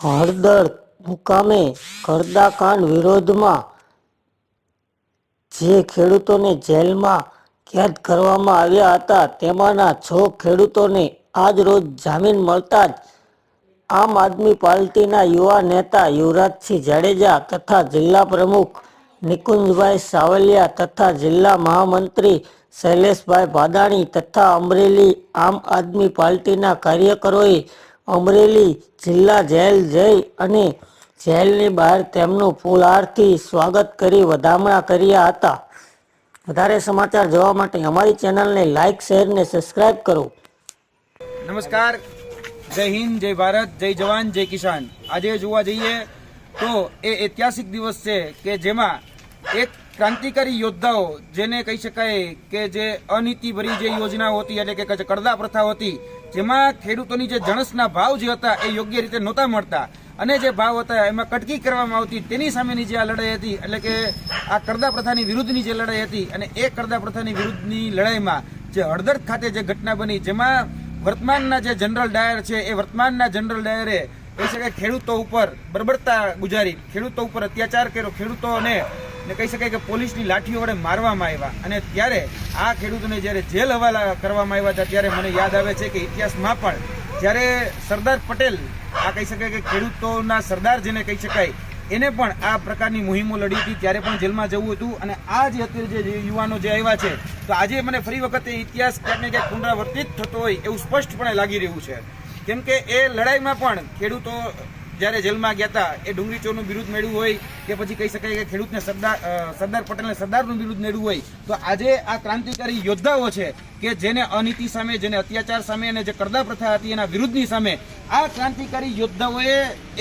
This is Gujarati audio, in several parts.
હળદર મુકામે કરદાકાંડ વિરોધમાં જે ખેડૂતોને જેલમાં કેદ કરવામાં આવ્યા હતા તેમાંના 6 ખેડૂતોને આજ રોજ જામીન મળતા જ આમ આદમી પાર્ટીના યુવા નેતા યુવરાજસિંહ જાડેજા તથા જિલ્લા પ્રમુખ નિકુંજભાઈ સાવલિયા તથા જિલ્લા મહામંત્રી શૈલેષભાઈ ભાદાણી તથા અમરેલી આમ આદમી પાર્ટીના કાર્યકરોએ અમરેલી જિલ્લા જેલ જઈ અને જેલની બહાર તેમનું ફૂલહારથી સ્વાગત કરી વધામણા કર્યા હતા। વધારે સમાચાર જોવા માટે અમારી ચેનલને લાઇક, શેર ને સબસ્ક્રાઇબ કરો। નમસ્કાર, જય હિન્દ, જય ભારત, જય જવાન, જય કિસાન। આજે જોવા જઈએ તો એ ઐતિહાસિક દિવસ છે કે જેમાં એક ક્રાંતિકારી યોદ્ધાઓ જેને કહી શકાય કે જે અનીતિભરી જે યોજનાઓ હતી એટલે કે કરદા પ્રથા હતી જેમાં ખેડૂતોની જે જણસના ભાવ જે હતા એ યોગ્ય રીતે નહોતા મળતા અને જે ભાવ હતા એમાં કટકી કરવામાં આવતી તેની સામેની જે આ લડાઈ હતી એટલે કે આ કરદા પ્રથાની વિરુદ્ધની જે લડાઈ હતી અને એ કરદા પ્રથાની વિરુદ્ધની લડાઈમાં જે હળદર ખાતે જે ઘટના બની જેમાં વર્તમાનના જે જનરલ ડાયર છે એ વર્તમાનના જનરલ ડાયરે કહી શકાય ખેડૂતો ઉપર બર્બરતા ગુજારી, ખેડૂતો ઉપર અત્યાચાર કર્યો, ખેડૂતોને કહી શકાય કે પોલીસની લાઠીઓ વડે મારવામાં આવ્યા અને ત્યારે આ ખેડૂતોને જ્યારે જેલ હવાલા કરવામાં આવ્યા હતા ત્યારે મને યાદ આવે છે કે ઇતિહાસમાં પણ જ્યારે સરદાર પટેલ આ કહી શકાય કે ખેડૂતોના સરદાર જેને કહી શકાય એને પણ આ પ્રકારની મુહિમો લડી હતી ત્યારે પણ જેલમાં જવું હતું અને આ જે અત્યારે જે યુવાનો જે આવ્યા છે તો આજે મને ફરી વખતે ઇતિહાસ ક્યાંક ને ક્યાંક પુનરાવર્તિત થતો હોય એવું સ્પષ્ટપણે લાગી રહ્યું છે કેમ કે એ લડાઈમાં પણ ખેડૂતો જ્યારે જેલમાં ગયા હતા એ ડુંગળી ચોરનું વિરુદ્ધ મેળવ્યું હોય કે પછી કહી શકાય કે ખેડૂતને સરદાર પટેલને સરદારનું વિરુદ્ધ મેળવ્યું હોય તો આજે આ ક્રાંતિકારી યોદ્ધાઓ છે કે જેને અનીતિ સામે, જેને અત્યાચાર સામે અને જે કરદા પ્રથા હતી એના વિરુદ્ધની સામે આ ક્રાંતિકારી યોદ્ધાઓએ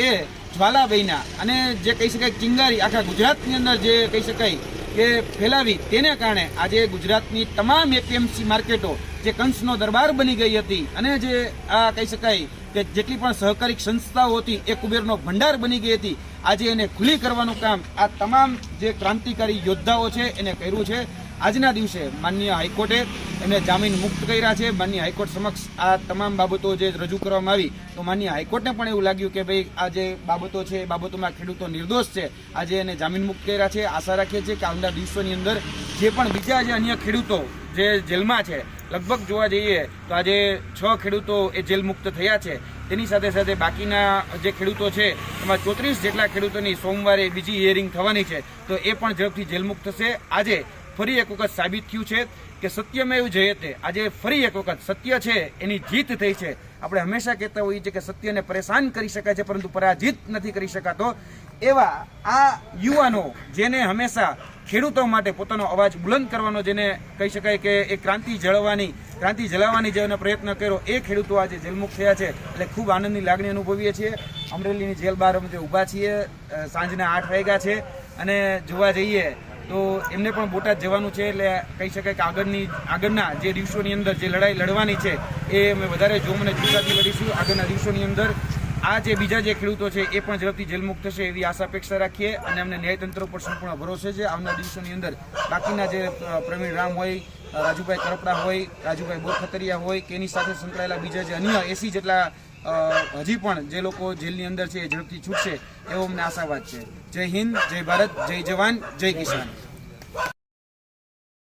એ જ્વાલા બન્યા અને જે કહી શકાય ચિંગારી આખા ગુજરાતની અંદર જે કહી શકાય કે ફેલાવી તેને કારણે આજે ગુજરાતની તમામ એપીએમસી માર્કેટો જે કંસનો દરબાર બની ગઈ હતી અને જે આ કહી શકાય કે જેટલી પણ સહકારી સંસ્થાઓ હતી એ કુબેરનો ભંડાર બની ગઈ હતી આજે એને ખુલ્લી કરવાનું કામ આ તમામ જે ક્રાંતિકારી યોદ્ધાઓ છે એને કર્યું છે। આજના દિવસે માનનીય હાઈકોર્ટે એમને જામીન મુક્ત કર્યા છે। માનનીય હાઈકોર્ટ સમક્ષ આ તમામ બાબતો જે રજૂ કરવામાં આવી તો માનનીય હાઈકોર્ટને પણ એવું લાગ્યું કે ભાઈ આ જે બાબતો છે એ બાબતોમાં ખેડૂતો નિર્દોષ છે, આજે એને જામીન મુક્ત કર્યા છે। આશા રાખીએ છીએ કે આવનાર દિવસોની અંદર જે પણ બીજા જે અન્ય ખેડૂતો જે જેલમાં છે લગભગ જોવા જઈએ તો આજે 6 ખેડૂતો એ જેલ મુક્ત થયા છે તેની સાથે સાથે બાકીના જે ખેડૂતો છે એમાં 34 જેટલા ખેડૂતોની સોમવારે બીજી હિયરિંગ થવાની છે તો એ પણ ઝડપથી જેલ મુક્ત થશે। આજે ફરી એક વખત સાબિત થયું છે કે સત્યમેવ જયતે, આજે ફરી એક વખત સત્ય છે એની જીત થઈ છે। આપણે હંમેશા કહેતા હોઈએ છીએ કે સત્યને પરેશાન કરી શકાય છે પરંતુ પરાજિત નથી કરી શકાતો। એવા આ યુવાનો જેને હંમેશા ખેડૂતો માટે પોતાનો અવાજ બુલંદ કરવાનો, જેને કહી શકાય કે એ ક્રાંતિ જલાવવાની જેનો પ્રયત્ન કર્યો એ ખેડૂતો આજે જેલમુક્ત થયા છે એટલે ખૂબ આનંદની લાગણી અનુભવીએ છીએ। અમરેલીની જેલ બહાર અમે ઊભા છીએ, સાંજના 8 વાગ્યા છે અને જોવા જઈએ તો એમને પણ બોટાદ જવાનું છે એટલે કહી શકાય કે આગળના જે દિવસોની અંદર જે લડાઈ લડવાની છે એ અમે વધારે જોમ અને જુસ્સાથી લડીશું। આગળના દિવસોની અંદર આ જે બીજા જે ખેડૂતો છે એ પણ ઝડપથી જેલમુક્ત થશે એવી આશા અપેક્ષા રાખીએ અને અમને ન્યાયતંત્ર પર સંપૂર્ણ ભરોસો છે। આવનાર દિવસોની અંદર બાકીના જે પ્રવીણ રામ હોય, રાજુભાઈ કરપડા હોય, રાજુભાઈ બોરખતરિયા હોય કે એની સાથે સંકળાયેલા બીજા જે અન્ય 80 જેટલા હજી પણ જે લોકો જેલની અંદર છે એ ઝડપથી છૂટશે એવો અમને આશાવાદ છે। જય હિન્દ, જય ભારત, જય જવાન, જય કિસાન।